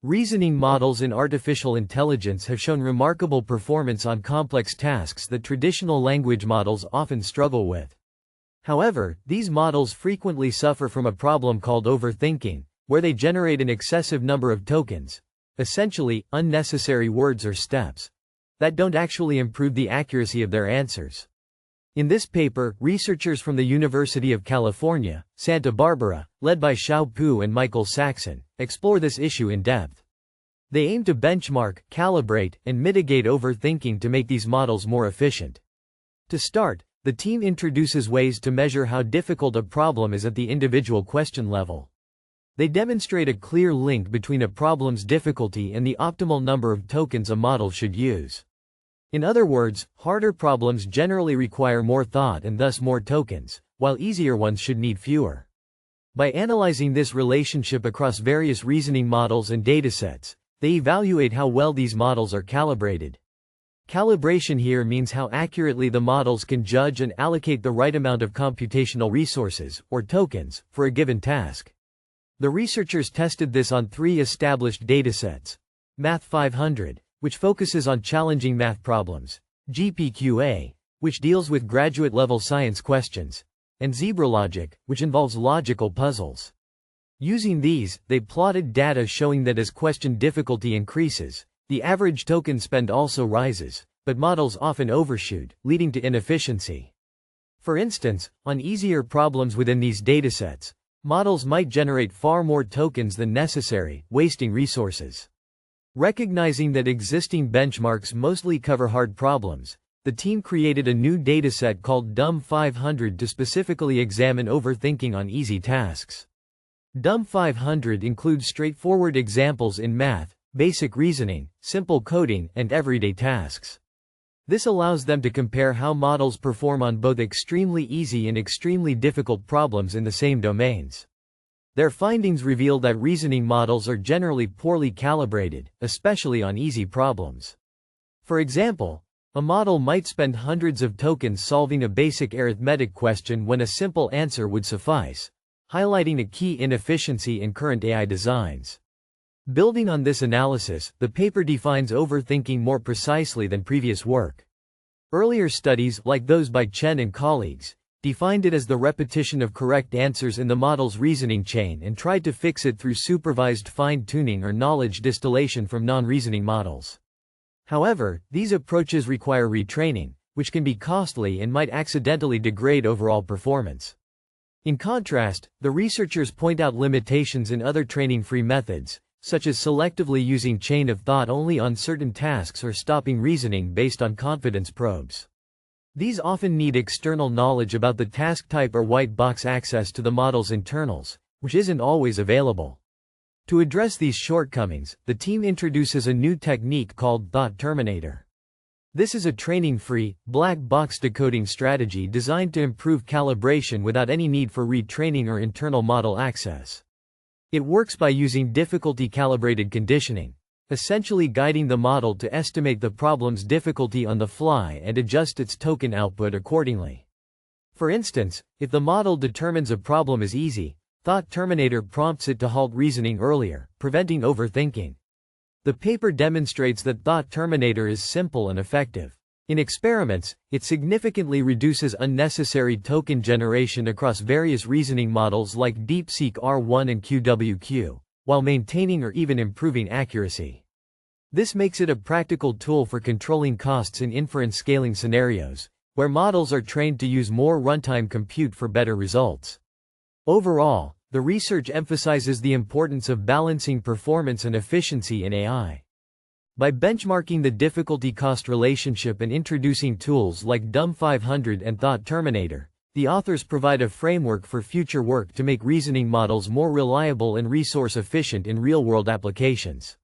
Reasoning models in artificial intelligence have shown remarkable performance on complex tasks that traditional language models often struggle with. However, these models frequently suffer from a problem called overthinking, where they generate an excessive number of tokens, essentially, unnecessary words or steps, that don't actually improve the accuracy of their answers. In this paper, researchers from the University of California, Santa Barbara, led by Xiao Pu and Michael Saxon, explore this issue in depth. They aim to benchmark, calibrate, and mitigate overthinking to make these models more efficient. To start, the team introduces ways to measure how difficult a problem is at the individual question level. They demonstrate a clear link between a problem's difficulty and the optimal number of tokens a model should use. In other words, harder problems generally require more thought and thus more tokens, while easier ones should need fewer. By analyzing this relationship across various reasoning models and datasets, they evaluate how well these models are calibrated. Calibration here means how accurately the models can judge and allocate the right amount of computational resources, or tokens, for a given task. The researchers tested this on 3 established datasets: Math 500, which focuses on challenging math problems; GPQA, which deals with graduate-level science questions; and ZebraLogic, which involves logical puzzles. Using these, they plotted data showing that as question difficulty increases, the average token spend also rises, but models often overshoot, leading to inefficiency. For instance, on easier problems within these datasets, models might generate far more tokens than necessary, wasting resources. Recognizing that existing benchmarks mostly cover hard problems, the team created a new dataset called DUM 500 to specifically examine overthinking on easy tasks. DUM 500 includes straightforward examples in math, basic reasoning, simple coding, and everyday tasks. This allows them to compare how models perform on both extremely easy and extremely difficult problems in the same domains. Their findings reveal that reasoning models are generally poorly calibrated, especially on easy problems. For example, a model might spend hundreds of tokens solving a basic arithmetic question when a simple answer would suffice, highlighting a key inefficiency in current AI designs. Building on this analysis, the paper defines overthinking more precisely than previous work. Earlier studies, like those by Chen and colleagues, defined it as the repetition of correct answers in the model's reasoning chain and tried to fix it through supervised fine-tuning or knowledge distillation from non-reasoning models. However, these approaches require retraining, which can be costly and might accidentally degrade overall performance. In contrast, the researchers point out limitations in other training-free methods, such as selectively using chain of thought only on certain tasks or stopping reasoning based on confidence probes. These often need external knowledge about the task type or white box access to the model's internals, which isn't always available. To address these shortcomings, the team introduces a new technique called THOUGHTTERMINATOR. This is a training-free, black box decoding strategy designed to improve calibration without any need for retraining or internal model access. It works by using difficulty-calibrated conditioning, essentially guiding the model to estimate the problem's difficulty on the fly and adjust its token output accordingly. For instance, if the model determines a problem is easy, THOUGHTTERMINATOR prompts it to halt reasoning earlier, preventing overthinking. The paper demonstrates that THOUGHTTERMINATOR is simple and effective. In experiments, it significantly reduces unnecessary token generation across various reasoning models like DeepSeek R1 and QWQ, while maintaining or even improving accuracy. This makes it a practical tool for controlling costs in inference scaling scenarios, where models are trained to use more runtime compute for better results. Overall, the research emphasizes the importance of balancing performance and efficiency in AI. By benchmarking the difficulty-cost relationship and introducing tools like DUM 500 and THOUGHTTERMINATOR, the authors provide a framework for future work to make reasoning models more reliable and resource-efficient in real-world applications.